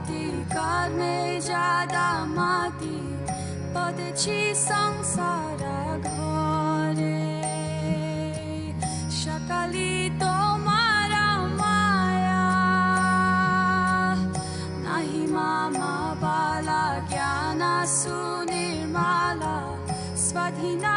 अधिकार में ज्यादा माती पदची संसार घरे शकली तुम्हारा माया नाही मामा बाला ज्ञान सुनिर्मला स्वाधीना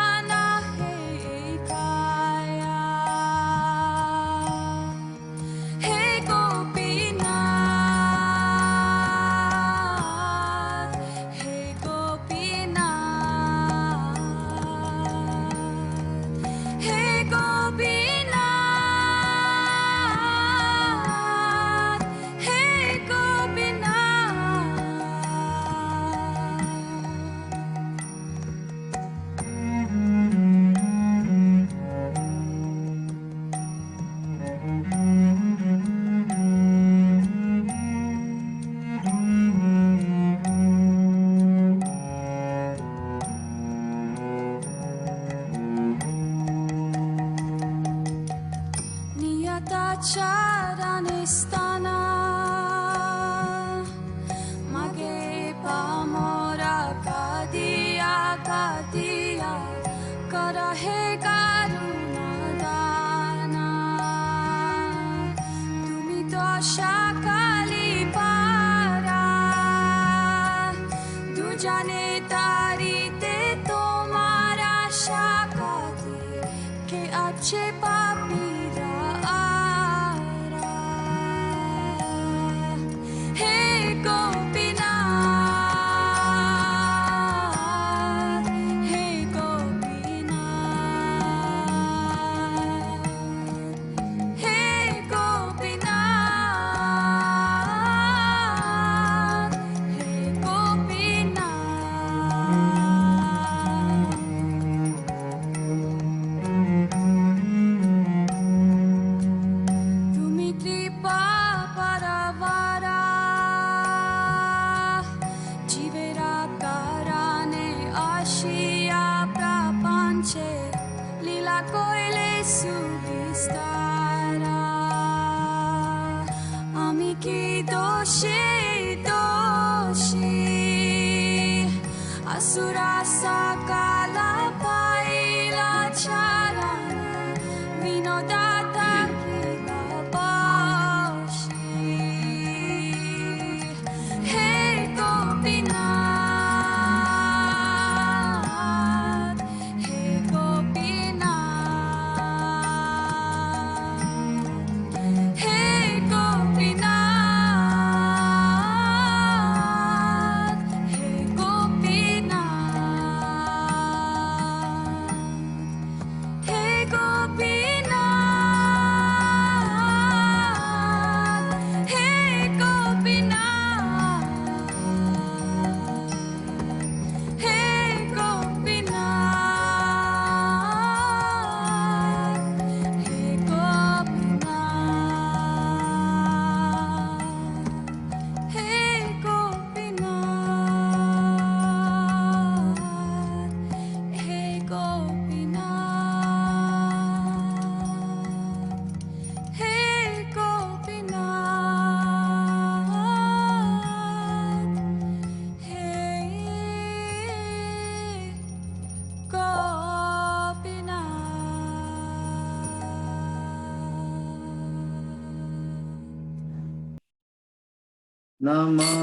नमः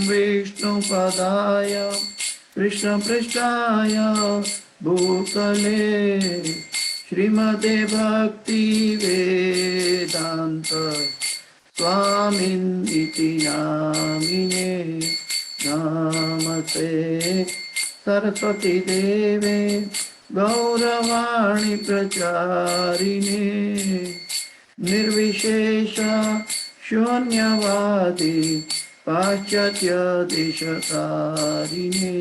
विष्णुपदाय कृष्णपृष्ठाय भूतले श्रीमते भक्ति वेदांत स्वामिनिति नामिने नमस्ते सरस्वती देवे गौरवाणी प्रचारिणे निर्विशेष शून्यवादी पाश्चात्य देशतारिणे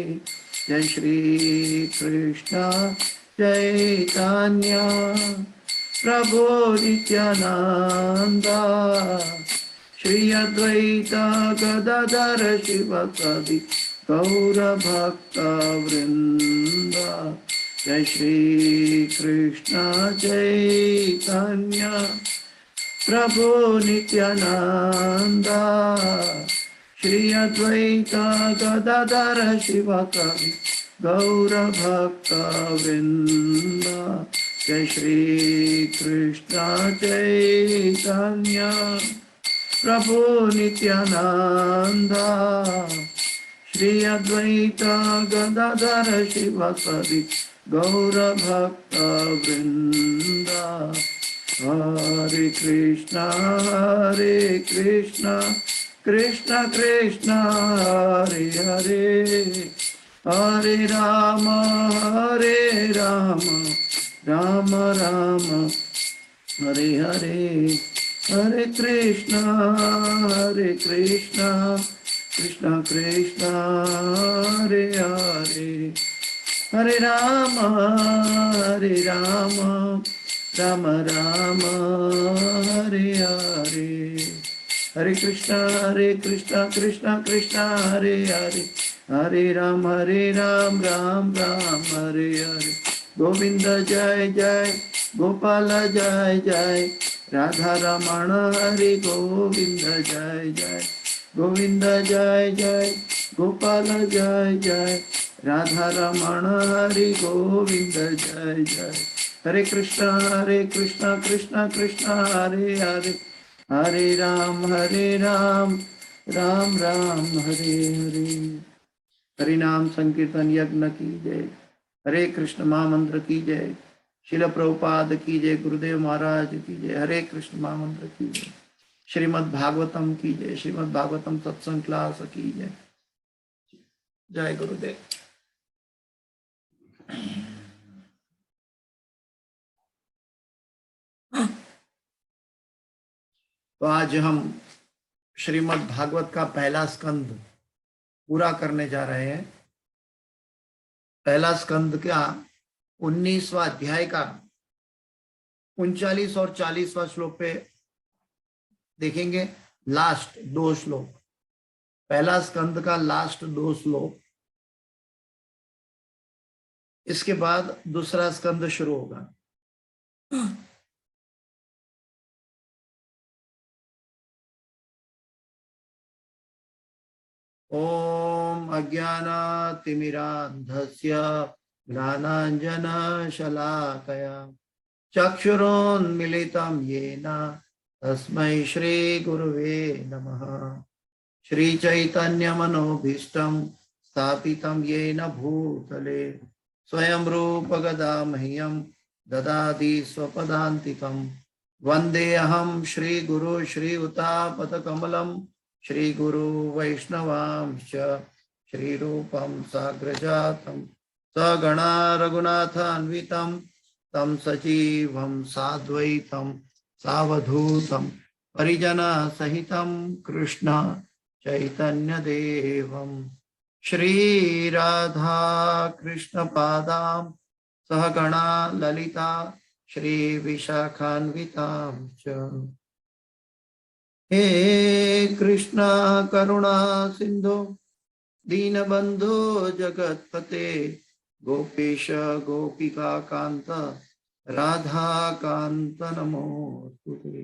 जय श्री कृष्ण चैतन्य प्रभु नित्यानंद श्री अद्वैत गदाधर शिव कवि गौर भक्त वृंद जय श्री कृष्ण चैतन्य प्रभु नित्यानंदा श्री अद्वैत गदाधर शिव कवि गौर भक्त वृंद जय श्री कृष्ण चैतन्य प्रभु नित्यानंदा श्री अद्वैत गदाधर शिव कवि गौर भक्त वृंद हरे कृष्णा कृष्ण कृष्ण हरे हरे हरे राम राम राम हरे हरे हरे कृष्ण कृष्ण कृष्ण हरे हरे हरे राम राम राम हरे हरे हरे कृष्ण कृष्ण कृष्ण हरे हरे हरे राम राम राम हरे हरे गोविंद जय जय गोपाल जय जय राधा रमण हरे गोविंद जय जय गोविंद जय जय गोपाल जय जय राधा रमण हरे गोविंद जय जय हरे कृष्ण कृष्ण कृष्ण हरे हरे हरे राम राम राम हरे हरे हरि नाम संकीर्तन यज्ञ की जय हरे कृष्ण महामंत्र की जय शिल प्रभुपाद की जय गुरुदेव महाराज की जय हरे कृष्ण महामंत्र की जय श्रीमद् भागवतम की जय श्रीमद् भागवतम सत्संग क्लास की जय जय गुरुदेव। तो आज हम श्रीमद् भागवत का पहला स्कंद पूरा करने जा रहे हैं। पहला स्कंद का 19वां अध्याय का 39 और 40वां श्लोक पे देखेंगे। लास्ट 2 श्लोक, पहला स्कंद का लास्ट 2 श्लोक, इसके बाद दूसरा स्कंद शुरू होगा। ओम अज्ञानतिमिरान्धस्य ज्ञानाञ्जनशलाकया चक्षुरोन्मिलितं येन तस्मै श्रीगुरुवे नमः। श्रीचैतन्यमनोभीष्टं स्थापितं येन भूतले स्वयं रूप गदा मह्यं ददाति स्वपदान्तिकं। वन्देऽहं श्रीगुरु श्रीयुतापदकमलं श्रीगुरु वैष्णवांश्च श्रीरूपं साग्रजातं सगणा रघुनाथान्वितं तं सजीवं साद्वैतं सावधूतं परिजनसहितं कृष्ण चैतन्यदेवं श्रीराधा कृष्णपादां सहगणा ललिता श्रीविशाखान्वितां च। हे कृष्णा करुणा सिंधु दीनबंधु जगत्पते गोपीश गोपिका कांत राधा कांत नमोस्तुते।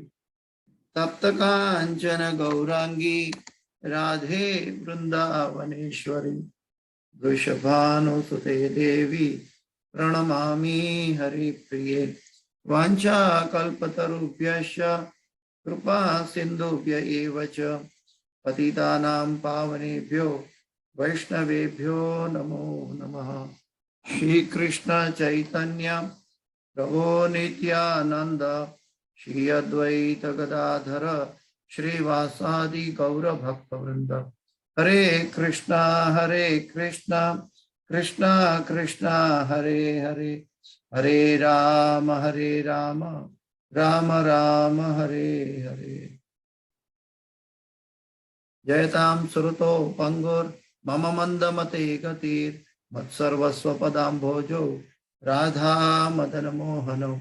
तप्त कांचन गौरांगी राधे वृंदावनेश्वरी वृषभानुसुते देवी प्रणमामि हरिप्रिये। वाञ्छाकल्पतरुभ्यश्च कृपा सिन्धुभ्य एव च पतितानां पावनेभ्यो वैष्णवेभ्यो नमो नमः। श्री कृष्ण चैतन्य प्रभो नित्यानंद श्री अद्वैत गदाधर श्रीवासादि गौर भक्त वृंद। हरे कृष्णा कृष्णा कृष्णा हरे हरे हरे राम राम राम हरे हरे। जयतां सुरतो पंगुर मम मंदमते गतिर् मत्सर्वस्व पदाम्भोजो राधा मदन मोहनो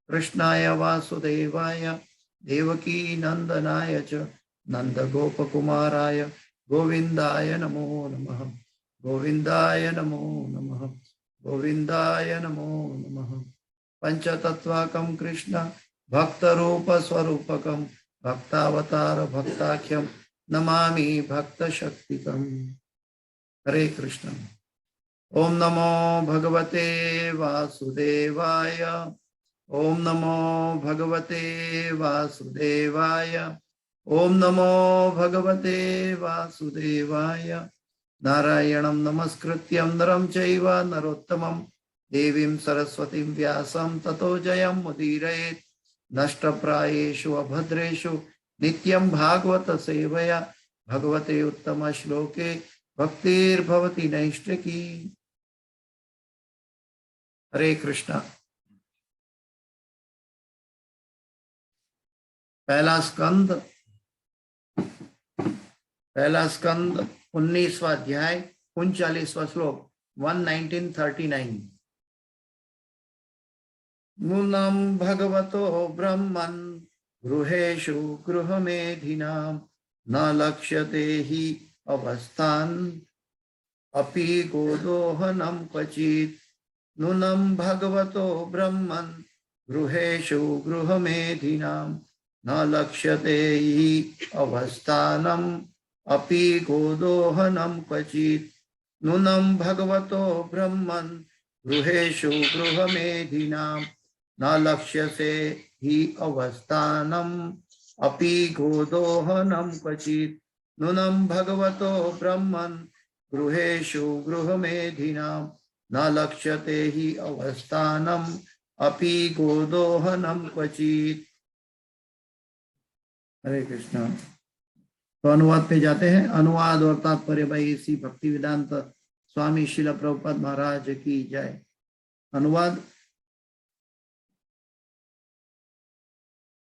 कृष्णाय वासुदेवाय देवकी नंदनाय च नंद गोपकुमाराय गोविंदाय नमो नमः गोविंदाय नमो नमः गोविंदाय नमो नमः। पंचतत्वाकं कृष्ण भक्त रूप स्वरूपकम भक्तावतार भक्ताख्यम नमामि भक्त शक्तिकम। हरे कृष्ण। ओम नमो भगवते वासुदेवाय। ओम नमो भगवते वासुदेवाय। ओम नमो भगवते वासुदेवाय। नारायणं नमस्कृत्यं नरं चैव नरोत्तमं देवीं सरस्वतीं व्यासं ततो जयं मुदीरयेत्। नष्टप्रायेषु अभद्रेषु नित्यं भागवत सेवया भगवते उत्तम श्लोके भक्तिर्भवति नैष्ठिकी। हरे कृष्णा। पहला स्कंद 19वां अध्याय 39वां श्लोक 11939। नूनं भगवतो ब्रह्मन् गृहेषु गृहमेधिनां न लक्ष्यते हि अवस्थान् अपि गोदोहनं क्वचित्। नूनं भगवतो ब्रह्मन् गृहेषु गृहमेधिनां न लक्ष्यते हि अवस्थानम् अपि गोदोहनं क्वचित्। नूनं भगवतो ब्रह्मन् गृहेषु गृहमेधिनां न लक्ष्यसे हि अवस्थानम् अपि गोदोहनं क्वचित्। नूनं भगवतो ब्रह्मन् गृहेषु गृहमेधिनां न लक्ष्यते हि अवस्थानम् अपि गोदोहनं क्वचित्। हरे कृष्ण। तो अनुवाद पे जाते हैं। अनुवाद और तात्पर्य भाई इसी भक्ति वेदांत स्वामी शिल प्रभुपाद महाराज की जय। अनुवाद।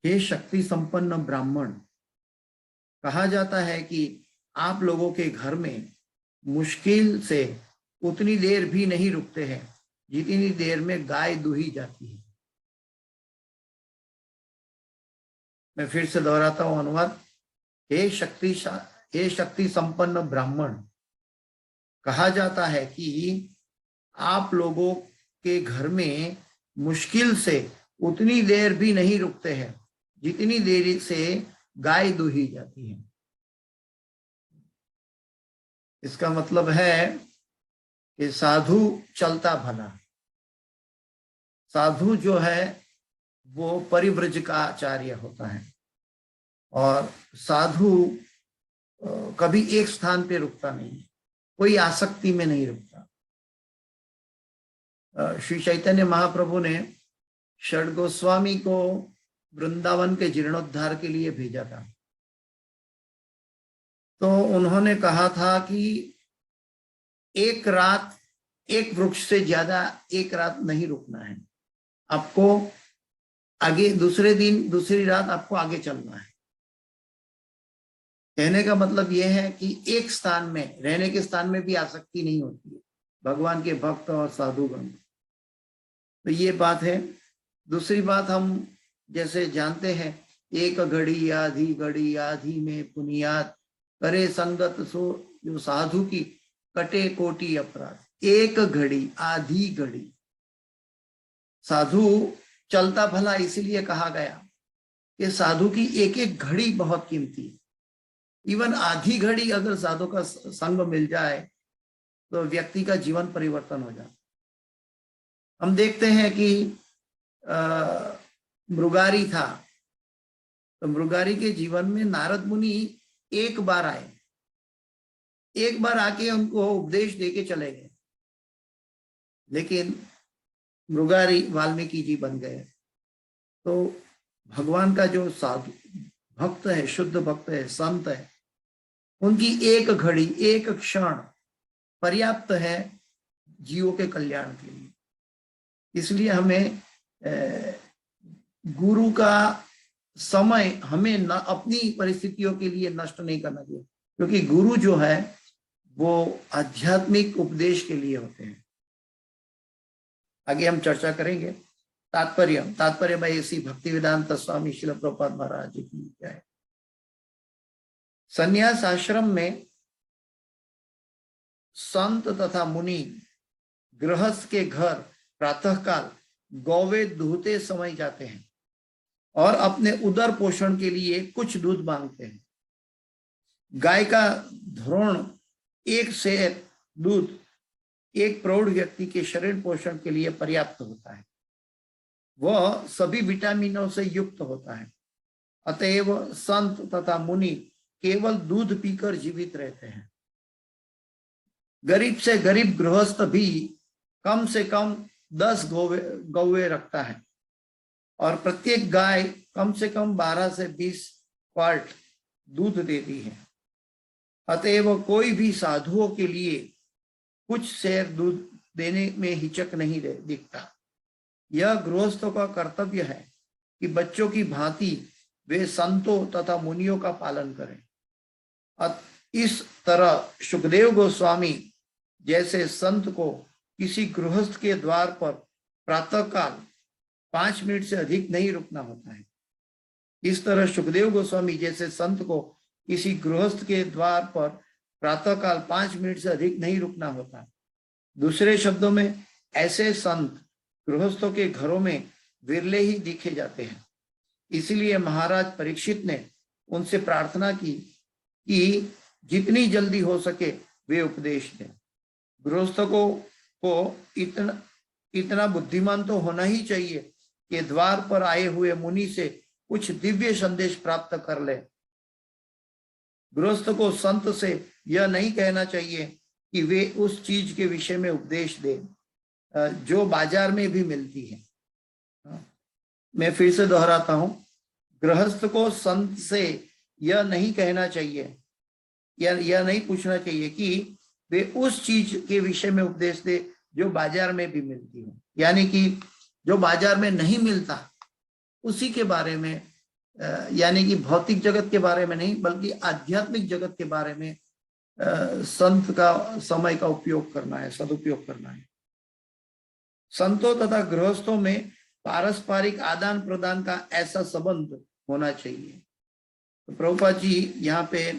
हे शक्ति संपन्न ब्राह्मण, कहा जाता है कि आप लोगों के घर में मुश्किल से उतनी देर भी नहीं रुकते हैं जितनी देर में गाय दूही जाती है। मैं फिर से दोहराता हूं अनुवाद। हे शक्ति संपन्न ब्राह्मण, कहा जाता है कि आप लोगों के घर में मुश्किल से उतनी देर भी नहीं रुकते हैं जितनी देर से गाय दूही जाती है। इसका मतलब है कि साधु चलता भला। साधु जो है वो परिव्रज का आचार्य होता है और साधु कभी एक स्थान पे रुकता नहीं, कोई आसक्ति में नहीं रुकता। श्री चैतन्य महाप्रभु ने षड गोस्वामी को वृंदावन के जीर्णोद्धार के लिए भेजा था। तो उन्होंने कहा था कि एक रात एक वृक्ष से ज्यादा एक रात नहीं रुकना है, आपको आगे दूसरे दिन दूसरी रात आपको आगे चलना है। कहने का मतलब यह है कि एक स्थान में रहने के स्थान में भी आसक्ति नहीं होती है भगवान के भक्त और साधुगण। तो ये बात है। दूसरी बात, हम जैसे जानते हैं, एक घड़ी आधी में पुनियात करे संगत सो जो साधु की कटे कोटि अपराध। एक घड़ी आधी घड़ी, साधु चलता भला इसीलिए कहा गया कि साधु की एक एक घड़ी बहुत कीमती है। इवन आधी घड़ी अगर साधु का संग मिल जाए तो व्यक्ति का जीवन परिवर्तन हो जाता। हम देखते हैं कि मृगारी था, तो मृगारी के जीवन में नारद मुनि एक बार आए, एक बार आके उनको उपदेश देके चले गए, लेकिन मृगारी वाल्मीकि जी बन गए। तो भगवान का जो साधु भक्त है, शुद्ध भक्त है, संत है, उनकी एक घड़ी एक क्षण पर्याप्त है जीवों के कल्याण के लिए। इसलिए हमें गुरु का समय हमें न अपनी परिस्थितियों के लिए नष्ट नहीं करना चाहिए, क्योंकि गुरु जो है वो आध्यात्मिक उपदेश के लिए होते हैं। आगे हम चर्चा करेंगे। तात्पर्य भाई इसी भक्ति वेदांत स्वामी श्रील प्रभुपाद महाराज की जय। संन्यास आश्रम में संत तथा मुनि गृहस्थ के घर प्रातःकाल गौवे दूहते समय जाते हैं। और अपने उदर पोषण के लिए कुछ दूध मांगते हैं। गाय का धोरण एक सेर दूध एक प्रौढ़ व्यक्ति के शरीर पोषण के लिए पर्याप्त होता है। वह सभी विटामिनों से युक्त होता है। अतएव संत तथा मुनि केवल दूध पीकर जीवित रहते हैं। गरीब से गरीब गृहस्थ भी कम से कम 10 गौवे रखता है और प्रत्येक गाय कम से कम 12 से 20 क्वार्ट दूध देती है। अतएव कोई भी साधुओं के लिए कुछ सेर दूध देने में हिचक नहीं दिखता। यह गृहस्थों का कर्तव्य है कि बच्चों की भांति वे संतों तथा मुनियों का पालन करें। इस तरह सुखदेव गोस्वामी जैसे संत को किसी गृहस्थ के द्वार पर प्रातःकाल 5 मिनट से अधिक नहीं रुकना होता है। इस तरह सुखदेव गोस्वामी जैसे संत को किसी गृहस्थ के द्वार पर प्रातःकाल 5 मिनट से अधिक नहीं रुकना होता। दूसरे शब्दों में ऐसे संत गृहस्थों के घरों में विरले ही दिखे जाते हैं। इसीलिए महाराज परीक्षित ने उनसे प्रार्थना की कि जितनी जल्दी हो सके वे उपदेश दें। गृहस्थों को इतना बुद्धिमान तो होना ही चाहिए कि द्वार पर आए हुए मुनि से कुछ दिव्य संदेश प्राप्त कर ले। गृहस्थ को संत से यह नहीं कहना चाहिए कि वे उस चीज के विषय में उपदेश दें जो बाजार में भी मिलती है। मैं फिर से दोहराता हूं, गृहस्थ को संत से यह नहीं कहना चाहिए या यह नहीं पूछना चाहिए कि वे उस चीज के विषय में उपदेश दे जो बाजार में भी मिलती हो, यानी कि जो बाजार में नहीं मिलता उसी के बारे में, यानी कि भौतिक जगत के बारे में नहीं बल्कि आध्यात्मिक जगत के बारे में संत का समय का उपयोग करना है, सदुपयोग करना है। संतों तथा गृहस्थों में पारस्परिक आदान प्रदान का ऐसा संबंध होना चाहिए। तो प्रभुपाद जी यहाँ पे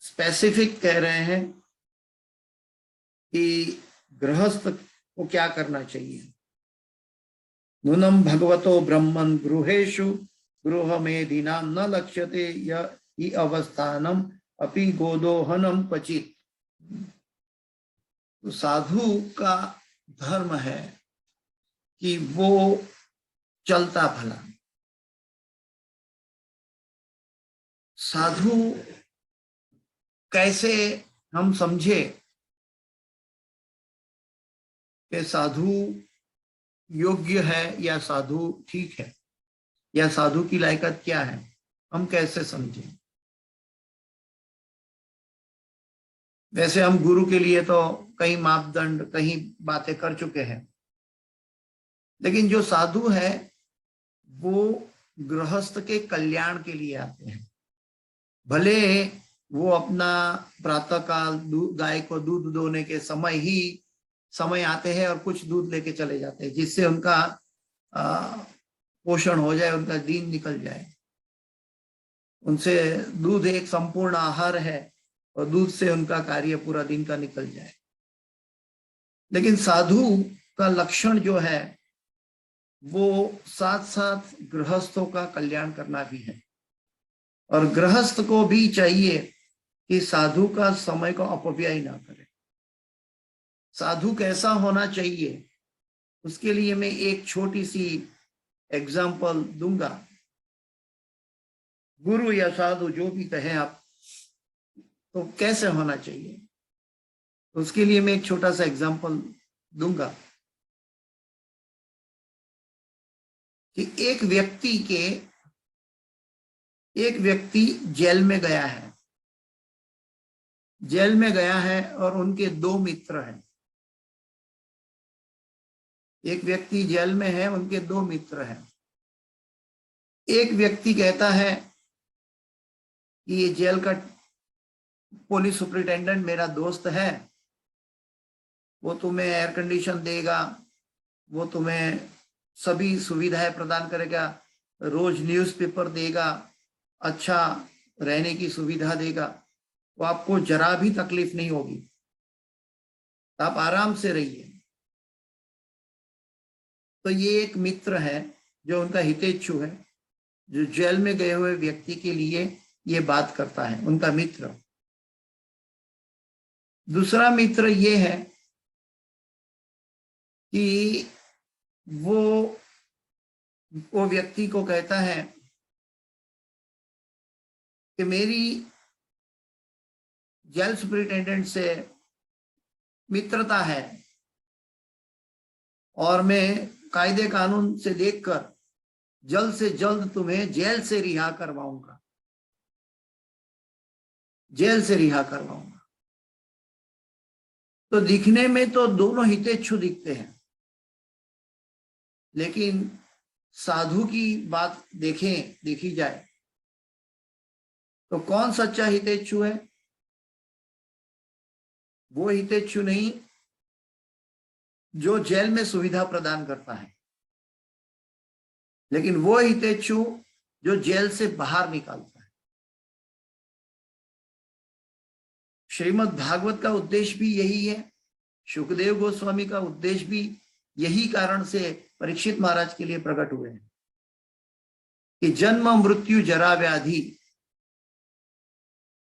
स्पेसिफिक कह रहे हैं कि गृहस्थ को क्या करना चाहिए। नूनम भगवतो ब्रह्मन् गृहेषु गृहमेधिनां न लक्ष्यते हि अवस्थानम अपि गोदोहनम क्वचित्। तो साधु का धर्म है कि वो चलता भला। साधु कैसे हम समझे कि साधु योग्य है या साधु ठीक है या साधु की लायकात क्या है, हम कैसे समझें। वैसे हम गुरु के लिए तो कई मापदंड कई बातें कर चुके हैं, लेकिन जो साधु है वो गृहस्थ के कल्याण के लिए आते हैं। भले वो अपना प्रातःकाल गाय को दूध दोने के समय आते हैं और कुछ दूध लेके चले जाते हैं जिससे उनका पोषण हो जाए, उनका दिन निकल जाए। उनसे दूध एक संपूर्ण आहार है और दूध से उनका कार्य पूरा दिन का निकल जाए। लेकिन साधु का लक्षण जो है वो साथ साथ गृहस्थों का कल्याण करना भी है। और गृहस्थ को भी चाहिए कि साधु का समय को अपव्यय ना करे। साधु कैसा होना चाहिए उसके लिए मैं एक छोटी सी एग्जाम्पल दूंगा। गुरु या साधु जो भी कहें आप, तो कैसे होना चाहिए उसके लिए मैं एक छोटा सा एग्जाम्पल दूंगा कि एक व्यक्ति जेल में गया है। जेल में गया है और उनके 2 मित्र हैं। एक व्यक्ति जेल में है, उनके 2 मित्र हैं। एक व्यक्ति कहता है कि ये जेल का पुलिस सुपरिटेंडेंट मेरा दोस्त है, वो तुम्हें एयर कंडीशन देगा, वो तुम्हें सभी सुविधाएं प्रदान करेगा, रोज न्यूज़पेपर देगा, अच्छा रहने की सुविधा देगा, तो आपको जरा भी तकलीफ नहीं होगी, आप आराम से रहिए। तो ये एक मित्र है जो उनका हितेच्छु है, जो जेल में गए हुए व्यक्ति के लिए ये बात करता है, उनका मित्र। दूसरा मित्र ये है कि वो व्यक्ति को कहता है कि मेरी जेल सुपरिटेंडेंट से मित्रता है और मैं कायदे कानून से देखकर जल्द से जल्द तुम्हें जेल से रिहा करवाऊंगा, जेल से रिहा करवाऊंगा। तो दिखने में तो दोनों हितेच्छु दिखते हैं, लेकिन साधु की बात देखी जाए तो कौन सच्चा हितेच्छु है? वो हितेच्छु नहीं जो जेल में सुविधा प्रदान करता है, लेकिन वो हितेच्छु जो जेल से बाहर निकालता है। श्रीमद् भागवत का उद्देश्य भी यही है, शुकदेव गोस्वामी का उद्देश्य भी यही कारण से परीक्षित महाराज के लिए प्रकट हुए हैं कि जन्म मृत्यु जरा व्याधि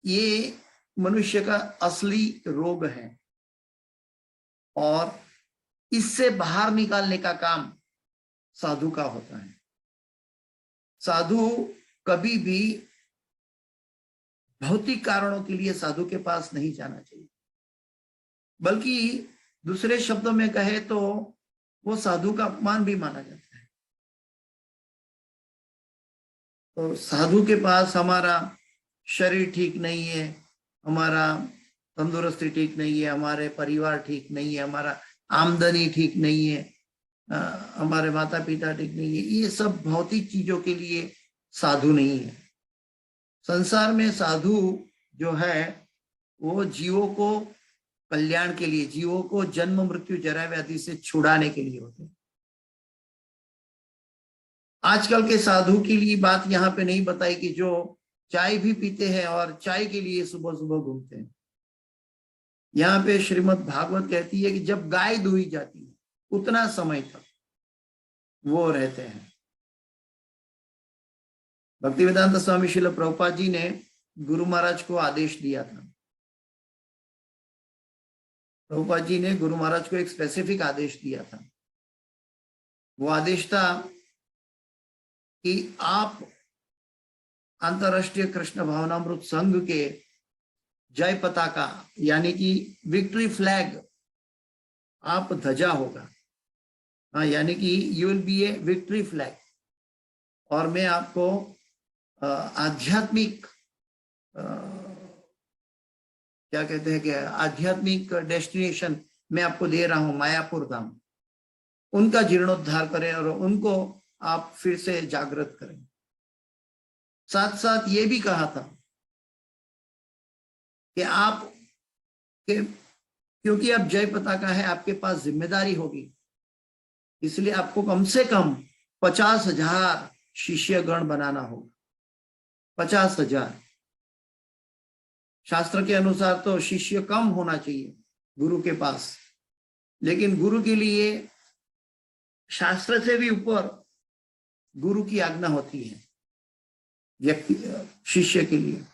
ये मनुष्य का असली रोग है और इससे बाहर निकालने का काम साधु का होता है। साधु कभी भी भौतिक कारणों के लिए साधु के पास नहीं जाना चाहिए, बल्कि दूसरे शब्दों में कहे तो वो साधु का अपमान भी माना जाता है। तो साधु के पास हमारा शरीर ठीक नहीं है, हमारा तंदुरुस्ती ठीक नहीं है, हमारे परिवार ठीक नहीं है, हमारा आमदनी ठीक नहीं है, हमारे माता पिता ठीक नहीं है, ये सब भौतिक चीजों के लिए साधु नहीं है। संसार में साधु जो है वो जीवों को कल्याण के लिए, जीवों को जन्म मृत्यु जरा व्याधि से छुड़ाने के लिए होते हैं। आजकल के साधु के लिए बात यहाँ पे नहीं बताई कि जो चाय भी पीते हैं और चाय के लिए सुबह सुबह घूमते हैं। यहाँ पे श्रीमद् भागवत कहती है कि जब गाय दुही जाती है उतना समय तक वो रहते हैं। भक्तिवेदांत स्वामी श्रील प्रभुपाद जी ने गुरु महाराज को आदेश दिया था। प्रभुपाद जी ने गुरु महाराज को एक स्पेसिफिक आदेश दिया था। वो आदेश था कि आप अंतरराष्ट्रीय कृष्ण भावनामृत संघ के जय पताका यानी कि विक्ट्री फ्लैग आप ध्वजा होगा, हाँ, यानी कि you will be A victory flag, और मैं आपको आध्यात्मिक क्या कहते हैं कि आध्यात्मिक डेस्टिनेशन मैं आपको दे रहा हूं, मायापुर धाम, उनका जीर्णोद्धार करें और उनको आप फिर से जागृत करें। साथ साथ ये भी कहा था कि आप क्योंकि अब जय पताका है, आपके पास जिम्मेदारी होगी, इसलिए आपको कम से कम 50,000 शिष्यगण बनाना होगा। 50,000। शास्त्र के अनुसार तो शिष्य कम होना चाहिए गुरु के पास, लेकिन गुरु के लिए शास्त्र से भी ऊपर गुरु की आज्ञा होती है व्यक्ति शिष्य के लिए।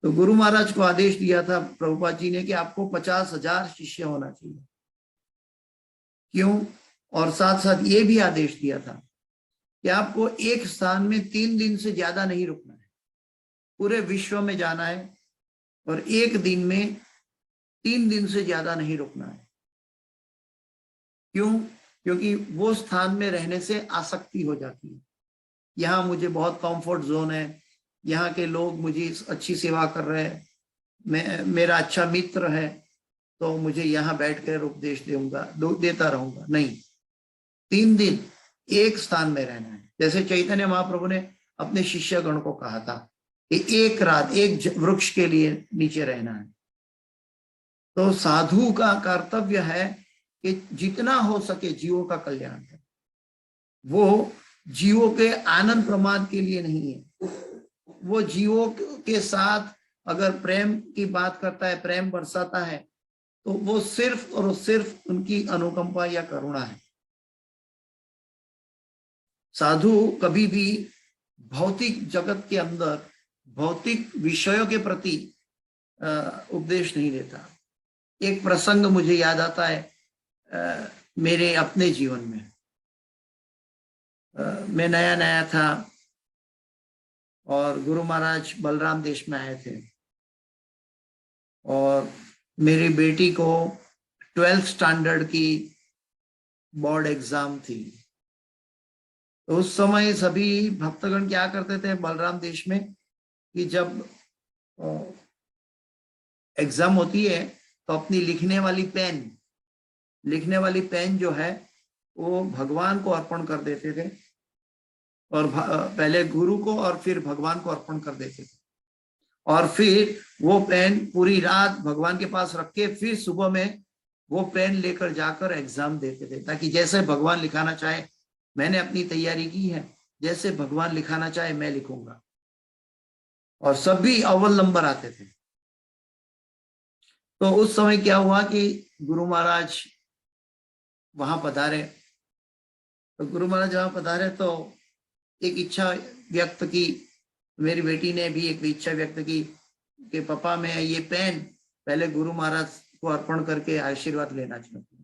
तो गुरु महाराज को आदेश दिया था प्रभुपाद जी ने कि आपको 50,000 शिष्य होना चाहिए। क्यों? और साथ साथ ये भी आदेश दिया था कि आपको एक स्थान में 3 दिन से ज्यादा नहीं रुकना है, पूरे विश्व में जाना है और एक दिन में 3 दिन से ज्यादा नहीं रुकना है। क्यों? क्योंकि वो स्थान में रहने से आसक्ति हो जाती है। यहाँ मुझे बहुत कंफर्ट जोन है, यहाँ के लोग मुझे अच्छी सेवा कर रहे हैं, मेरा अच्छा मित्र है, तो मुझे यहाँ बैठकर उपदेश देता रहूंगा। नहीं, 3 दिन एक स्थान में रहना है। जैसे चैतन्य महाप्रभु ने अपने शिष्यगण को कहा था कि एक रात एक वृक्ष के लिए नीचे रहना है। तो साधु का कर्तव्य है कि जितना हो सके जीवों का कल्याण करे। वो जीवों के आनंद प्रमाद के लिए नहीं है, वो जीवों के साथ अगर प्रेम की बात करता है, प्रेम बरसाता है, तो वो सिर्फ और सिर्फ उनकी अनुकंपा या करुणा है। साधु कभी भी भौतिक जगत के अंदर भौतिक विषयों के प्रति उपदेश नहीं देता। एक प्रसंग मुझे याद आता है मेरे अपने जीवन में। मैं नया नया था और गुरु महाराज बलराम देश में आए थे और मेरी बेटी को 12th स्टैंडर्ड की बोर्ड एग्जाम थी। तो उस समय सभी भक्तगण क्या करते थे बलराम देश में कि जब एग्जाम होती है तो अपनी लिखने वाली पेन जो है वो भगवान को अर्पण कर देते थे और पहले गुरु को और फिर भगवान को अर्पण कर देते थे और फिर वो पेन पूरी रात भगवान के पास रख के फिर सुबह में वो पेन लेकर जाकर एग्जाम देते थे, ताकि जैसे भगवान लिखाना चाहे मैंने अपनी तैयारी की है, जैसे भगवान लिखाना चाहे मैं लिखूंगा। और सभी अव्वल नंबर आते थे। तो उस समय क्या हुआ कि गुरु महाराज वहां पधारे। तो गुरु महाराज वहां पधारे तो एक इच्छा व्यक्त की, मेरी बेटी ने भी एक इच्छा व्यक्त की कि पापा मैं ये पेन पहले गुरु महाराज को अर्पण करके आशीर्वाद लेना चाहती हूँ।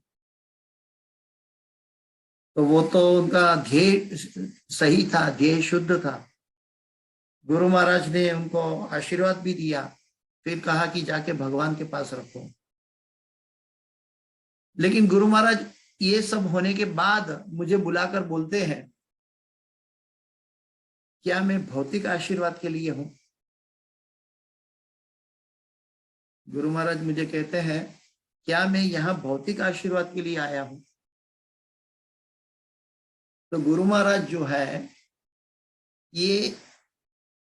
तो वो तो उनका ध्येय सही था, ध्येय शुद्ध था। गुरु महाराज ने उनको आशीर्वाद भी दिया, फिर कहा कि जाके भगवान के पास रखो। लेकिन गुरु महाराज ये सब होने के बाद मुझे बुलाकर बोलते हैं, क्या मैं भौतिक आशीर्वाद के लिए हूं? गुरु महाराज मुझे कहते हैं, क्या मैं यहाँ भौतिक आशीर्वाद के लिए आया हूं? तो गुरु महाराज जो है ये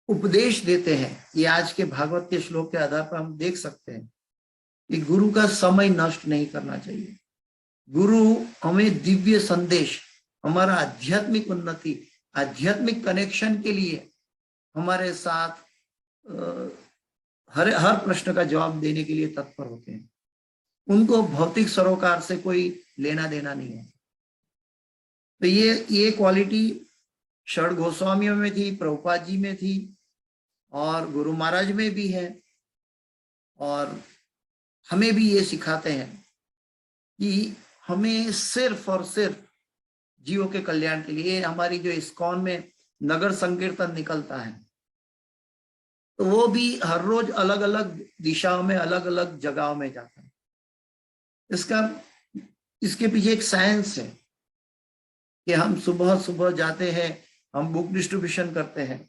उपदेश देते हैं। ये आज के भागवत के श्लोक के आधार पर हम देख सकते हैं कि गुरु का समय नष्ट नहीं करना चाहिए। गुरु हमें दिव्य संदेश, हमारा आध्यात्मिक उन्नति, आध्यात्मिक कनेक्शन के लिए हमारे साथ हर प्रश्न का जवाब देने के लिए तत्पर होते हैं। उनको भौतिक सरोकार से कोई लेना देना नहीं है। तो ये क्वालिटी षड गोस्वामियों में थी, प्रभुपाद जी में थी और गुरु महाराज में भी है। और हमें भी ये सिखाते हैं कि हमें सिर्फ और सिर्फ जीवों के कल्याण के लिए, हमारी जो इस्कॉन में नगर संकीर्तन निकलता है तो वो भी हर रोज अलग अलग दिशाओं में, अलग अलग जगहों में जाता है। इसके पीछे एक साइंस है कि हम सुबह सुबह जाते हैं, हम बुक डिस्ट्रीब्यूशन करते हैं,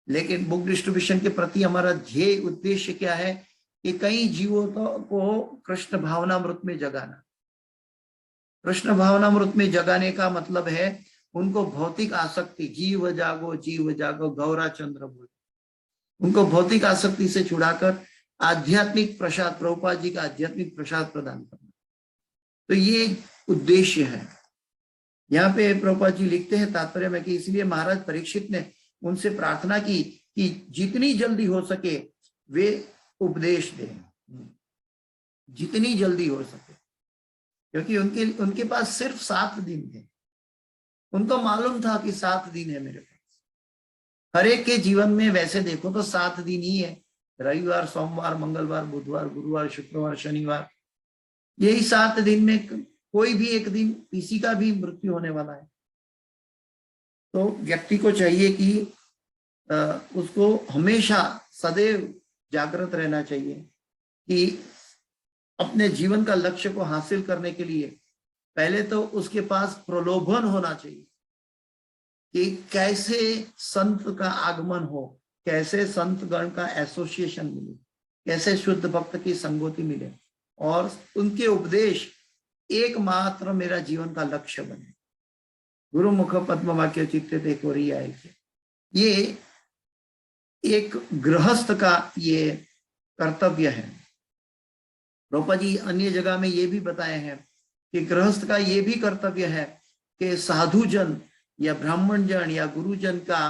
लेकिन बुक डिस्ट्रीब्यूशन के प्रति हमारा ध्येय उद्देश्य क्या है कि कई जीवों को कृष्ण भावनामृत में जगाना। कृष्ण भावनामृत में जगाने का मतलब है उनको भौतिक आसक्ति, जीव जागो गौरा चंद्र बोल, उनको भौतिक आसक्ति से छुड़ाकर आध्यात्मिक प्रसाद, प्रभुपाद जी का आध्यात्मिक प्रसाद प्रदान करना। तो ये उद्देश्य है। यहाँ पे प्रभुपाद जी लिखते हैं तात्पर्य में कि इसलिए महाराज परीक्षित ने उनसे प्रार्थना की कि जितनी जल्दी हो सके वे उपदेश दें, जितनी जल्दी हो सके, क्योंकि उनके पास सिर्फ 7 दिन थे। उनको मालूम था कि 7 दिन है मेरे पास। हर एक के जीवन में वैसे देखो तो 7 दिन ही है, रविवार, सोमवार, मंगलवार, बुधवार, गुरुवार, शुक्रवार, शनिवार, यही 7 दिन में कोई भी एक दिन किसी का भी मृत्यु होने वाला है। तो व्यक्ति को चाहिए कि उसको हमेशा सदैव जागृत रहना चाहिए कि अपने जीवन का लक्ष्य को हासिल करने के लिए पहले तो उसके पास प्रलोभन होना चाहिए कि कैसे संत का आगमन हो, कैसे संत गण का एसोसिएशन मिले, कैसे शुद्ध भक्त की संगति मिले और उनके उपदेश एकमात्र मेरा जीवन का लक्ष्य बने। गुरु मुख पद्म वाक्य चित्ते देखो रही आए। ये एक गृहस्थ का ये कर्तव्य है। प्रभुपाद जी अन्य जगह में ये भी बताए हैं कि गृहस्थ का ये भी कर्तव्य है कि साधुजन या ब्राह्मण जन या गुरुजन का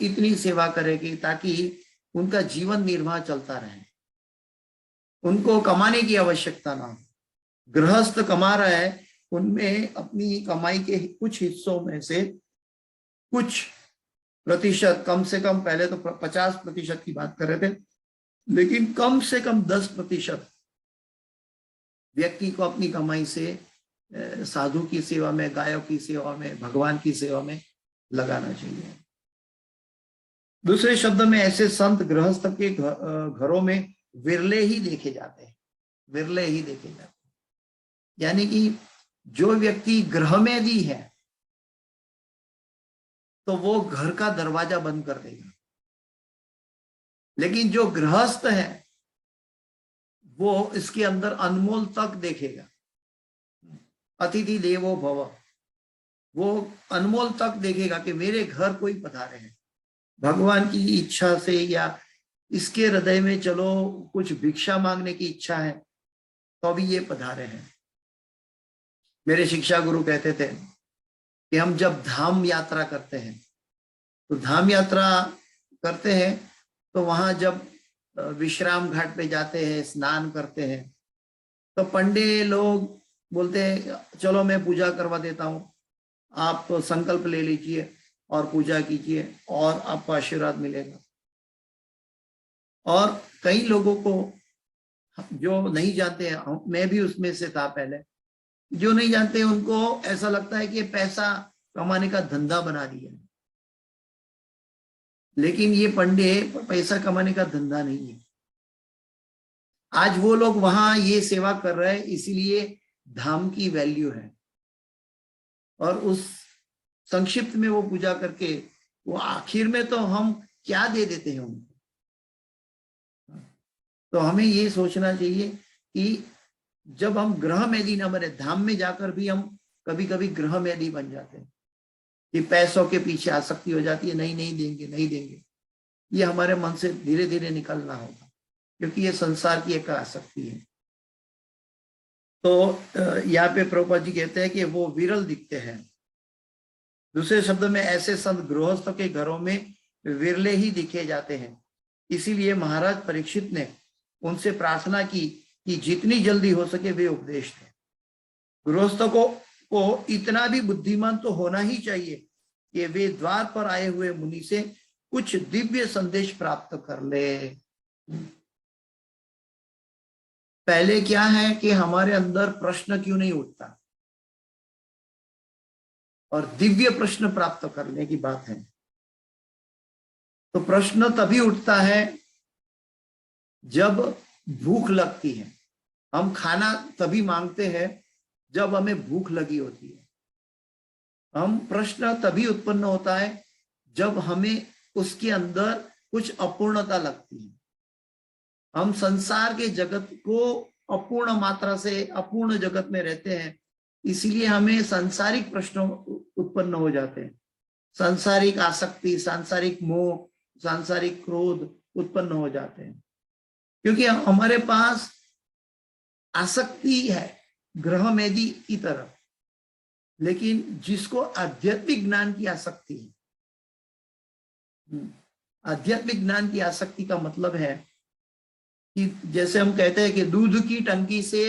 इतनी सेवा करे कि ताकि उनका जीवन निर्वाह चलता रहे, उनको कमाने की आवश्यकता ना हो। गृहस्थ कमा रहा है उनमें अपनी कमाई के कुछ हिस्सों में से कुछ प्रतिशत, कम से कम, पहले तो 50% की बात कर रहे थे, लेकिन कम से कम 10% व्यक्ति को अपनी कमाई से साधु की सेवा में, गायों की सेवा में, भगवान की सेवा में लगाना चाहिए। दूसरे शब्द में ऐसे संत गृहस्थ के घरों में विरले ही देखे जाते हैं, विरले ही देखे जाते हैं। यानी कि जो व्यक्ति गृहमेदी है तो वो घर का दरवाजा बंद कर देगा, लेकिन जो गृहस्थ है वो इसके अंदर अनमोल तक देखेगा। अतिथि देवो भव, वो अनमोल तक देखेगा कि मेरे घर कोई पधारे हैं, भगवान की इच्छा से, या इसके हृदय में चलो कुछ भिक्षा मांगने की इच्छा है तो भी ये पधारे हैं। मेरे शिक्षा गुरु कहते थे कि हम जब धाम यात्रा करते हैं तो धाम यात्रा करते हैं तो वहां जब विश्राम घाट पे जाते हैं, स्नान करते हैं, तो पंडे लोग बोलते हैं चलो मैं पूजा करवा देता हूं, आप संकल्प ले लीजिए और पूजा कीजिए और आपको आशीर्वाद मिलेगा। और कई लोगों को जो नहीं जानते हैं, मैं भी उसमें से था पहले, जो नहीं जानते उनको ऐसा लगता है कि पैसा कमाने का धंधा बना दिया, लेकिन ये पंडे पैसा कमाने का धंधा नहीं है। आज वो लोग वहां ये सेवा कर रहे हैं, इसीलिए धाम की वैल्यू है। और उस संक्षिप्त में वो पूजा करके वो आखिर में तो हम क्या दे देते हैं उनको। तो हमें ये सोचना चाहिए कि जब हम ग्रह मेदी न बने, धाम में जाकर भी हम कभी कभी ग्रह मेदी बन जाते हैं कि पैसों के पीछे आसक्ति हो जाती है, नहीं नहीं देंगे, नहीं देंगे। ये हमारे मन से धीरे धीरे निकलना होगा, क्योंकि ये संसार की एक आसक्ति है। तो यहाँ पे प्रभुपाद जी कहते हैं कि वो विरल दिखते हैं। दूसरे शब्द में ऐसे संत गृहस्थों के घरों में विरले ही दिखे जाते हैं। इसीलिए महाराज परीक्षित ने उनसे प्रार्थना की कि जितनी जल्दी हो सके वे उपदेश दें। गृहस्थों को इतना भी बुद्धिमान तो होना ही चाहिए कि वे द्वार पर आए हुए मुनि से कुछ दिव्य संदेश प्राप्त कर ले। पहले क्या है कि हमारे अंदर प्रश्न क्यों नहीं उठता, और दिव्य प्रश्न प्राप्त करने की बात है। तो प्रश्न तभी उठता है जब भूख लगती है। हम खाना तभी मांगते हैं जब हमें भूख लगी होती है। हम प्रश्न तभी उत्पन्न होता है जब हमें उसके अंदर कुछ अपूर्णता लगती है। हम संसार के जगत को अपूर्ण मात्रा से अपूर्ण जगत में रहते हैं, इसीलिए हमें सांसारिक प्रश्न उत्पन्न हो जाते हैं। सांसारिक आसक्ति, सांसारिक मोह, सांसारिक क्रोध उत्पन्न हो जाते हैं, क्योंकि हमारे पास आसक्ति है ग्रह मेदी की तरफ। लेकिन जिसको आध्यात्मिक ज्ञान की आसक्ति है, आध्यात्मिक ज्ञान की आसक्ति का मतलब है कि जैसे हम कहते हैं कि दूध की टंकी से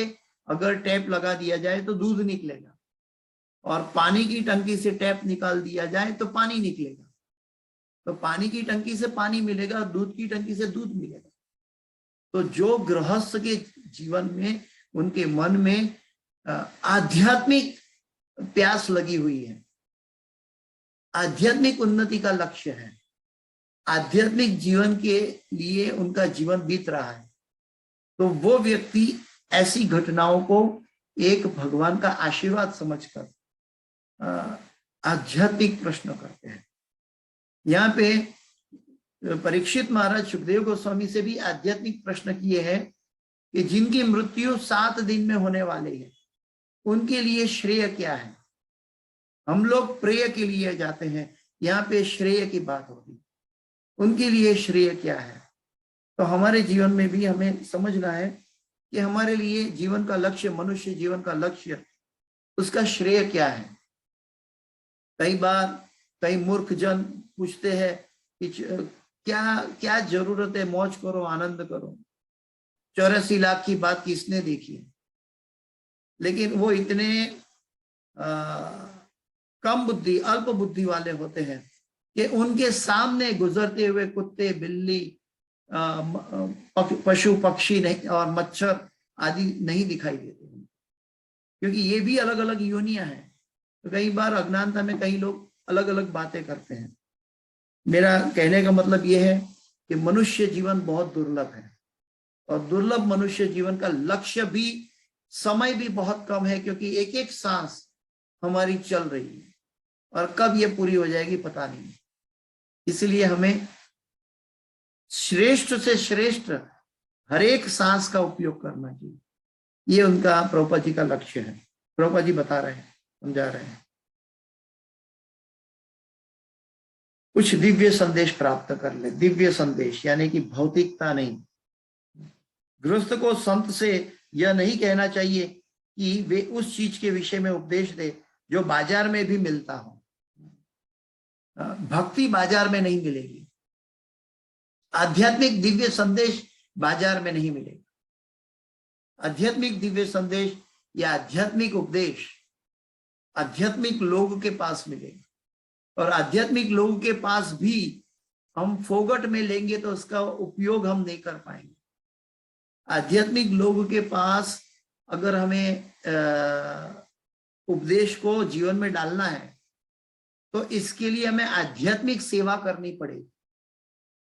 अगर टैप लगा दिया जाए तो दूध निकलेगा, और पानी की टंकी से टैप निकाल दिया जाए तो पानी निकलेगा। तो पानी की टंकी से पानी मिलेगा, दूध की टंकी से दूध मिलेगा। तो जो गृहस्थ के जीवन में, उनके मन में आध्यात्मिक प्यास लगी हुई है, आध्यात्मिक उन्नति का लक्ष्य है, आध्यात्मिक जीवन के लिए उनका जीवन बीत रहा है, तो वो व्यक्ति ऐसी घटनाओं को एक भगवान का आशीर्वाद समझकर आध्यात्मिक प्रश्न करते हैं। यहाँ पे परीक्षित महाराज सुखदेव गोस्वामी से भी आध्यात्मिक प्रश्न किए हैं कि जिनकी मृत्यु 7 दिन में होने वाली है, उनके लिए श्रेय क्या है। हम लोग प्रेय के लिए जाते हैं, यहाँ पे श्रेय की बात होगी, उनके लिए श्रेय क्या है। तो हमारे जीवन में भी हमें समझना है कि हमारे लिए जीवन का लक्ष्य, मनुष्य जीवन का लक्ष्य, उसका श्रेय क्या है। कई बार कई मूर्ख जन पूछते हैं कि क्या क्या जरूरत है, मौज करो, आनंद करो, 84 लाख की बात किसने देखी है। लेकिन वो इतने कम बुद्धि, अल्प बुद्धि वाले होते हैं कि उनके सामने गुजरते हुए कुत्ते, बिल्ली, पशु पक्षी नहीं और मच्छर आदि नहीं दिखाई देते हैं, क्योंकि ये भी अलग अलग योनियां हैं। तो कई बार अज्ञानता में कई लोग अलग अलग बातें करते हैं। मेरा कहने का मतलब ये है कि मनुष्य जीवन बहुत दुर्लभ है, और दुर्लभ मनुष्य जीवन का लक्ष्य भी, समय भी बहुत कम है, क्योंकि एक एक सांस हमारी चल रही है और कब ये पूरी हो जाएगी पता नहीं। इसलिए हमें श्रेष्ठ से श्रेष्ठ हर एक सांस का उपयोग करना चाहिए। ये उनका प्रभुपाद जी का लक्ष्य है। प्रभुपाद जी बता रहे हैं, समझा रहे हैं। कुछ दिव्य संदेश प्राप्त कर ले। दिव्य संदेश यानी कि भौतिकता नहीं। गृहस्थ को संत से यह नहीं कहना चाहिए कि वे उस चीज के विषय में उपदेश दे जो बाजार में भी मिलता हो। भक्ति बाजार में नहीं मिलेगी, आध्यात्मिक दिव्य संदेश बाजार में नहीं मिलेगा। आध्यात्मिक दिव्य संदेश या आध्यात्मिक उपदेश आध्यात्मिक लोग के पास मिलेगा, और आध्यात्मिक लोगों के पास भी हम फोगट में लेंगे तो उसका उपयोग हम नहीं कर पाएंगे। आध्यात्मिक लोगों के पास अगर हमें उपदेश को जीवन में डालना है तो इसके लिए हमें आध्यात्मिक सेवा करनी पड़ेगी।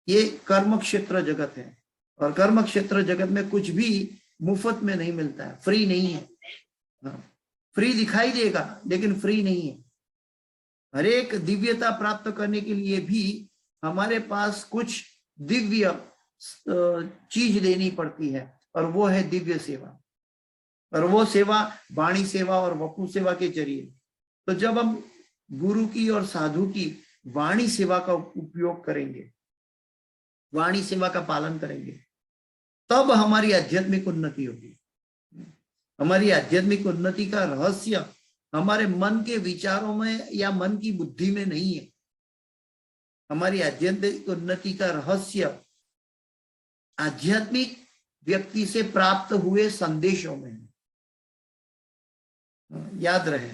ये कर्म क्षेत्र जगत है, और कर्म क्षेत्र जगत में कुछ भी मुफ्त में नहीं मिलता है, फ्री नहीं है। फ्री दिखाई देगा लेकिन फ्री नहीं है। हर एक दिव्यता प्राप्त करने के लिए भी हमारे पास कुछ दिव्य चीज देनी पड़ती है, और वो है दिव्य सेवा। और वो सेवा वाणी सेवा और वपु सेवा के जरिए। तो जब हम गुरु की और साधु की वाणी सेवा का उपयोग करेंगे, वाणी सेवा का पालन करेंगे, तब हमारी आध्यात्मिक उन्नति होगी। हमारी आध्यात्मिक उन्नति का रहस्य हमारे मन के विचारों में या मन की बुद्धि में नहीं है। हमारी आध्यात्मिक उन्नति का रहस्य आध्यात्मिक व्यक्ति से प्राप्त हुए संदेशों में है। याद रहे,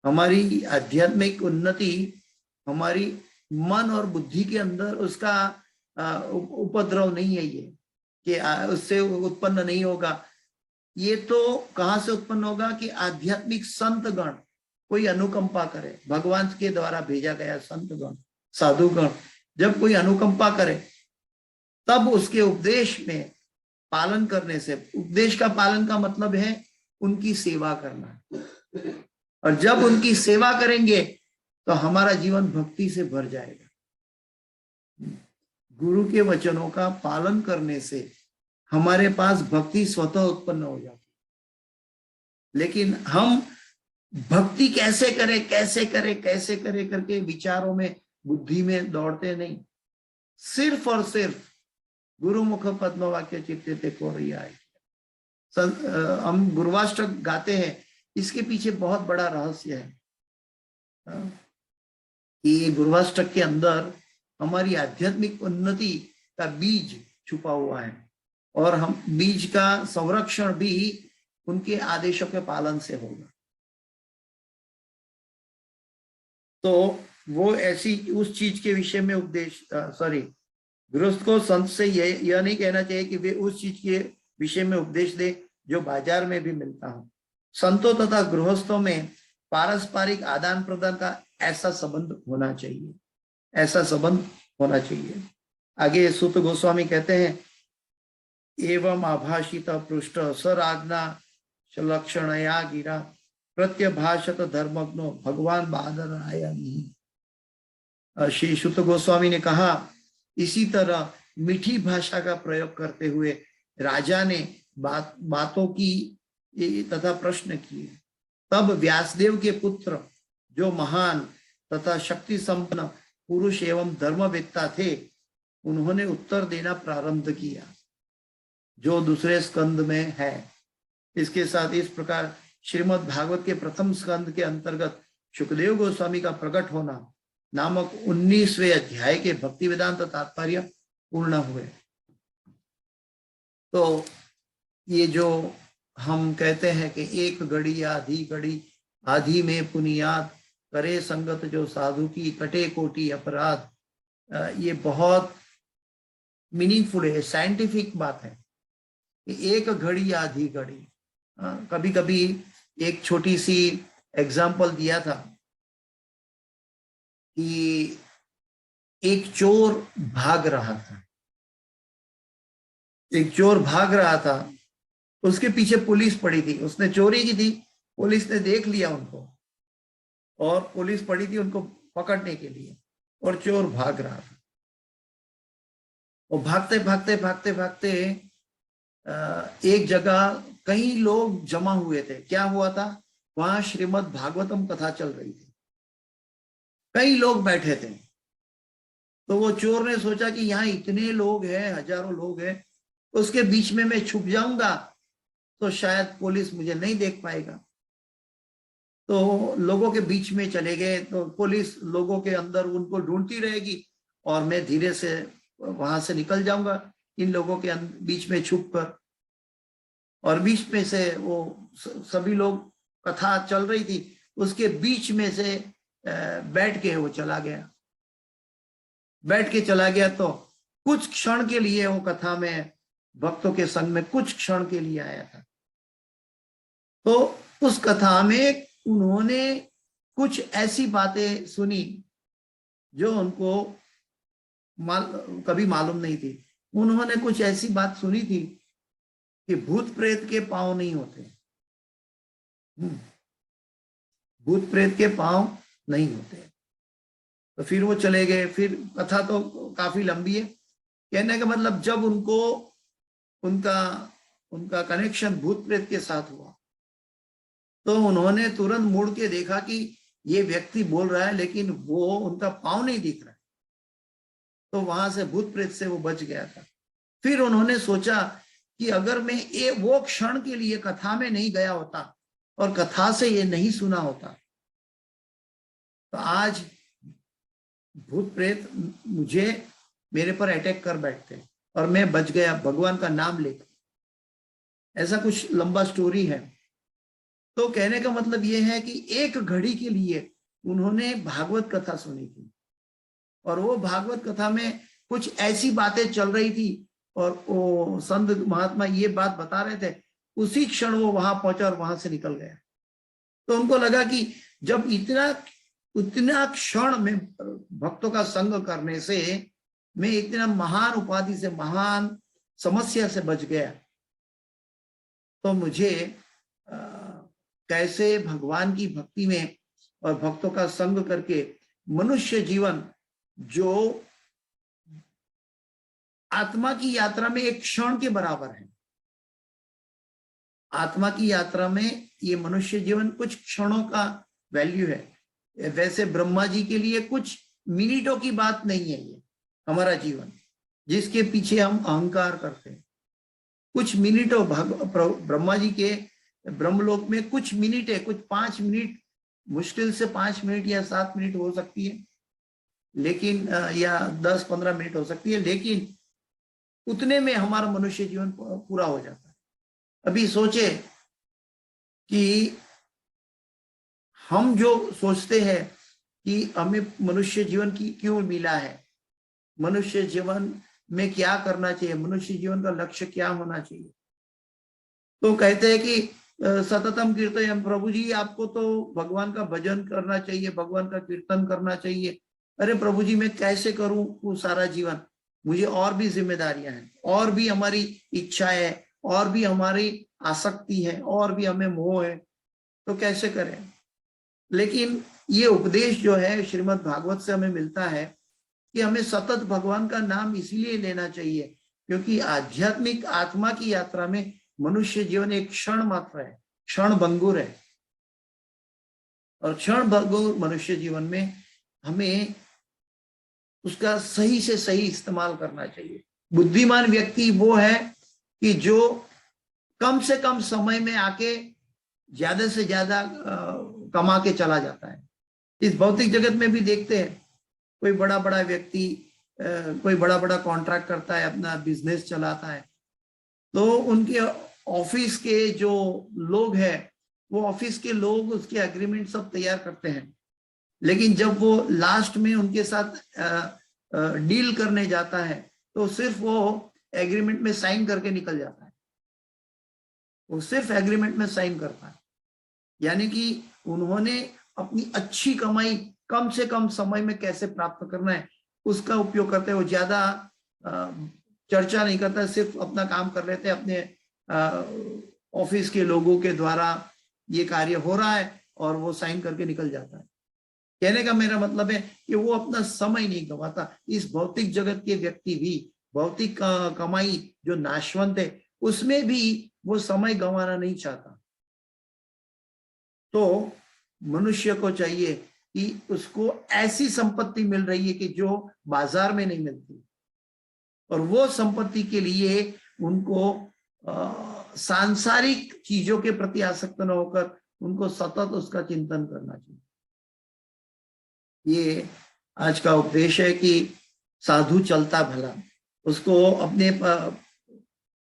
हमारी आध्यात्मिक उन्नति हमारी मन और बुद्धि के अंदर उसका उपद्रव नहीं है, ये कि उससे उत्पन्न नहीं होगा। ये तो कहां से उत्पन्न होगा कि आध्यात्मिक संत गण कोई अनुकंपा करे, भगवान के द्वारा भेजा गया संत गण, साधु गण जब कोई अनुकंपा करे तब उसके उपदेश में पालन करने से, उपदेश का पालन का मतलब है उनकी सेवा करना, और जब उनकी सेवा करेंगे तो हमारा जीवन भक्ति से भर जाएगा। गुरु के वचनों का पालन करने से हमारे पास भक्ति स्वतः उत्पन्न हो जाती है। लेकिन हम भक्ति कैसे करें कैसे करें कैसे करें करके विचारों में, बुद्धि में दौड़ते नहीं। सिर्फ और सिर्फ गुरुमुख पद्म वाक्य चित्ते को रिया है। हम गुरुवाष्टक गाते हैं, इसके पीछे बहुत बड़ा रहस्य है कि गुरुवाष्टक के अंदर हमारी आध्यात्मिक उन्नति का बीज छुपा हुआ है, और हम बीज का संरक्षण भी उनके आदेशों के पालन से होगा। तो वो ऐसी उस चीज के विषय में उपदेश गृहस्थ को संत से यह नहीं कहना चाहिए कि वे उस चीज के विषय में उपदेश दे जो बाजार में भी मिलता हो। संतों तथा गृहस्थों में पारस्परिक आदान प्रदान का ऐसा संबंध होना चाहिए, ऐसा संबंध होना चाहिए। आगे सुत गोस्वामी कहते हैं, एवं आभाषित पृष्ठ सराज्ञा लक्षणया गिरा प्रत्यभाषत धर्मज्ञो भगवान बहादुर आया नहीं। श्री सुत गोस्वामी ने कहा, इसी तरह मीठी भाषा का प्रयोग करते हुए राजा ने बातों की तथा प्रश्न किए। तब व्यासदेव के पुत्र जो महान तथा शक्ति संपन्न पुरुष एवं धर्मवेत्ता थे, उन्होंने उत्तर देना प्रारंभ किया, जो दूसरे स्कंद में है। इसके साथ इस प्रकार श्रीमद् भागवत के प्रथम स्कंद के अंतर्गत सुखदेव गोस्वामी का प्रकट होना नामक 19वें अध्याय के भक्ति वेदांत तात्पर्य पूर्ण हुए। तो ये जो हम कहते हैं कि एक घड़ी या आधी घड़ी आधी में पुनियात, करे संगत जो साधु की, कटे कोटि अपराध। ये बहुत मीनिंगफुल है, साइंटिफिक बात है कि एक घड़ी आधी घड़ी। कभी कभी एक छोटी सी एग्जाम्पल दिया था कि एक चोर भाग रहा था, एक चोर भाग रहा था, उसके पीछे पुलिस पड़ी थी, उसने चोरी की थी, पुलिस ने देख लिया उनको और पुलिस पड़ी थी उनको पकड़ने के लिए, और चोर भाग रहा था। और भागते भागते भागते भागते एक जगह कई लोग जमा हुए थे। क्या हुआ था, वहां श्रीमद् भागवतम कथा चल रही थी, कई लोग बैठे थे। तो वो चोर ने सोचा कि यहाँ इतने लोग हैं, हजारों लोग हैं, उसके बीच में मैं छुप जाऊंगा तो शायद पुलिस मुझे नहीं देख पाएगा। तो लोगों के बीच में चले गए, तो पुलिस लोगों के अंदर उनको ढूंढती रहेगी और मैं धीरे से वहां से निकल जाऊंगा इन लोगों के बीच में छुप कर। और बीच में से वो सभी लोग, कथा चल रही थी, उसके बीच में से बैठ के वो चला गया। बैठ के चला गया तो कुछ क्षण के लिए वो कथा में भक्तों के संग में कुछ क्षण के लिए आया था। तो उस कथा में उन्होंने कुछ ऐसी बातें सुनी जो उनको कभी मालूम नहीं थी। उन्होंने कुछ ऐसी बात सुनी थी कि भूत प्रेत के पांव नहीं होते, भूत प्रेत के पांव नहीं होते। तो फिर वो चले गए। फिर कथा तो काफी लंबी है, कहने का मतलब जब उनको उनका कनेक्शन भूत प्रेत के साथ हुआ तो उन्होंने तुरंत मुड़ के देखा कि ये व्यक्ति बोल रहा है लेकिन वो उनका पांव नहीं दिख रहा है। तो वहां से भूत प्रेत से वो बच गया था। फिर उन्होंने सोचा कि अगर मैं ये वो क्षण के लिए कथा में नहीं गया होता और कथा से ये नहीं सुना होता तो आज भूत प्रेत मुझे मेरे पर अटैक कर बैठते और मैं बच गया भगवान का नाम लेकर। ऐसा कुछ लंबा स्टोरी है। तो कहने का मतलब ये है कि एक घड़ी के लिए उन्होंने भागवत कथा सुनी थी और वो भागवत कथा में कुछ ऐसी बातें चल रही थी और वो संत महात्मा ये बात बता रहे थे, उसी क्षण वो वहां पहुंचा और वहां से निकल गया। तो उनको लगा कि जब उतना क्षण में भक्तों का संग करने से मैं इतना महान उपाधि से, महान समस्या से बच गया, तो मुझे कैसे भगवान की भक्ति में और भक्तों का संग करके मनुष्य जीवन जो आत्मा की यात्रा में एक क्षण के बराबर है, आत्मा की यात्रा में ये मनुष्य जीवन कुछ क्षणों का वैल्यू है। वैसे ब्रह्मा जी के लिए कुछ मिनटों की बात नहीं है ये हमारा जीवन, जिसके पीछे हम अहंकार करते हैं। कुछ मिनटों, ब्रह्मा जी के ब्रह्मलोक में कुछ मिनट है, कुछ 5 मिनट, मुश्किल से 5 मिनट या 7 मिनट हो सकती है, लेकिन या 10-15 मिनट हो सकती है, लेकिन उतने में हमारा मनुष्य जीवन पूरा हो जाता है। अभी सोचे कि हम जो सोचते हैं कि हमें मनुष्य जीवन की क्यों मिला है, मनुष्य जीवन में क्या करना चाहिए, मनुष्य जीवन का लक्ष्य क्या होना चाहिए। तो कहते हैं कि सततम कीर्तन, प्रभु जी आपको तो भगवान का भजन करना चाहिए, भगवान का कीर्तन करना चाहिए। अरे प्रभु जी मैं कैसे करूं वो सारा जीवन, मुझे और भी जिम्मेदारियां हैं, और भी हमारी इच्छा है, और भी हमारी आसक्ति है, और भी हमें मोह है, तो कैसे करें। लेकिन ये उपदेश जो है श्रीमद् भागवत से हमें मिलता है कि हमें सतत भगवान का नाम इसीलिए लेना चाहिए क्योंकि आध्यात्मिक आत्मा की यात्रा में मनुष्य जीवन एक क्षण मात्र है, क्षण भंगुर है। और क्षण भंगुर मनुष्य जीवन में हमें उसका सही से सही इस्तेमाल करना चाहिए। बुद्धिमान व्यक्ति वो है कि जो कम से कम समय में आके ज्यादा से ज्यादा कमा के चला जाता है। इस भौतिक जगत में भी देखते हैं, कोई बड़ा बड़ा व्यक्ति कोई बड़ा बड़ा कॉन्ट्रैक्ट करता है, अपना बिजनेस चलाता है, तो उनके ऑफिस के जो लोग हैं वो ऑफिस के लोग उसके एग्रीमेंट सब तैयार करते हैं, लेकिन जब वो लास्ट में उनके साथ डील करने जाता है तो सिर्फ वो एग्रीमेंट में साइन करके निकल जाता है। वो सिर्फ एग्रीमेंट में साइन करता है, यानी कि उन्होंने अपनी अच्छी कमाई कम से कम समय में कैसे प्राप्त करना है उसका उपयोग करते हैं। वो ज्यादा चर्चा नहीं करता, सिर्फ अपना काम कर लेते हैं। अपने ऑफिस के लोगों के द्वारा ये कार्य हो रहा है और वो साइन करके निकल जाता है। कहने का मेरा मतलब है कि वो अपना समय नहीं गंवाता। इस भौतिक जगत के व्यक्ति भी, भौतिक कमाई जो नाशवंत है उसमें भी वो समय गंवाना नहीं चाहता। तो मनुष्य को चाहिए कि उसको ऐसी संपत्ति मिल रही है कि जो बाजार में नहीं मिलती, और वो संपत्ति के लिए उनको सांसारिक चीजों के प्रति आसक्त न होकर उनको सतत उसका चिंतन करना चाहिए। ये आज का उपदेश है कि साधु चलता भला, उसको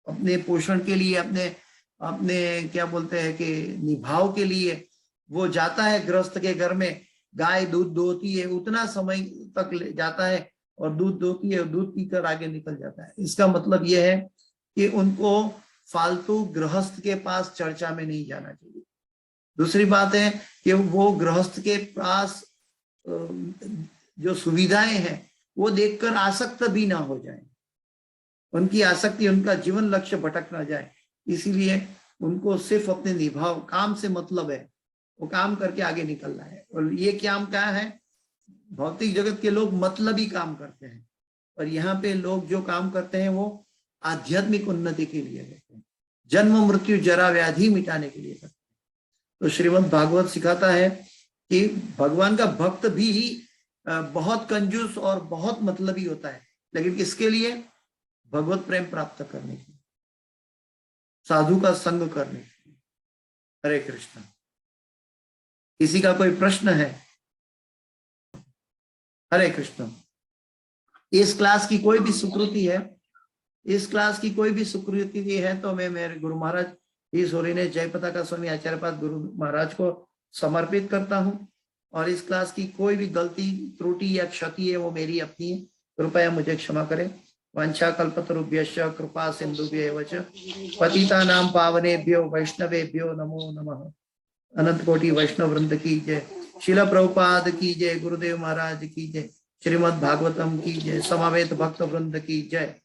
अपने पोषण के लिए, अपने क्या बोलते हैं कि निभाव के लिए वो जाता है गृहस्थ के घर में, गाय दूध दोहती है, उतना समय तक जाता है और दूध दोहती है, दूध पीकर आगे निकल जाता है। इसका मतलब यह है कि उनको फालतू गृहस्थ के पास चर्चा में नहीं जाना चाहिए। दूसरी बात है कि वो गृहस्थ के पास जो सुविधाएं हैं वो देखकर आसक्त भी ना हो जाए, उनकी आसक्ति, उनका जीवन लक्ष्य भटक ना जाए। इसीलिए उनको सिर्फ अपने निभाव, काम से मतलब है, वो काम करके आगे निकलना है। और ये काम क्या है, भौतिक जगत के लोग मतलबी काम करते हैं, और यहाँ पे लोग जो काम करते हैं वो आध्यात्मिक उन्नति के लिए करते हैं, जन्म मृत्यु जरा व्याधि मिटाने के लिए करते हैं। तो श्रीमद् भागवत सिखाता है कि भगवान का भक्त भी बहुत कंजूस और बहुत मतलबी होता है, लेकिन किसके लिए? भगवत प्रेम प्राप्त करने के लिए, साधु का संग करने के लिए। हरे कृष्ण। किसी का कोई प्रश्न है? हरे कृष्ण। इस क्लास की कोई भी सुकृति है, इस क्लास की कोई भी सुकृति है तो मैं मेरे गुरु महाराज इस होरी ने जय पताका स्वामी आचार्यपाद गुरु महाराज को समर्पित करता हूं। और इस क्लास की कोई भी गलती, त्रुटि या क्षति है वो मेरी अपनी है, कृपया मुझे क्षमा करें। वांछा कल्पतरुभ्यश्च कृपा सिंधुभ्येव च पतितानां पावनेभ्यो वैष्णवेभ्यो नमो नमः। अनंत कोटि वैष्णव वृंद की जय। शिला प्रभुपाद की जय। गुरुदेव महाराज की जय। श्रीमद् भागवतम की जय। समवेत भक्त वृंद की जय।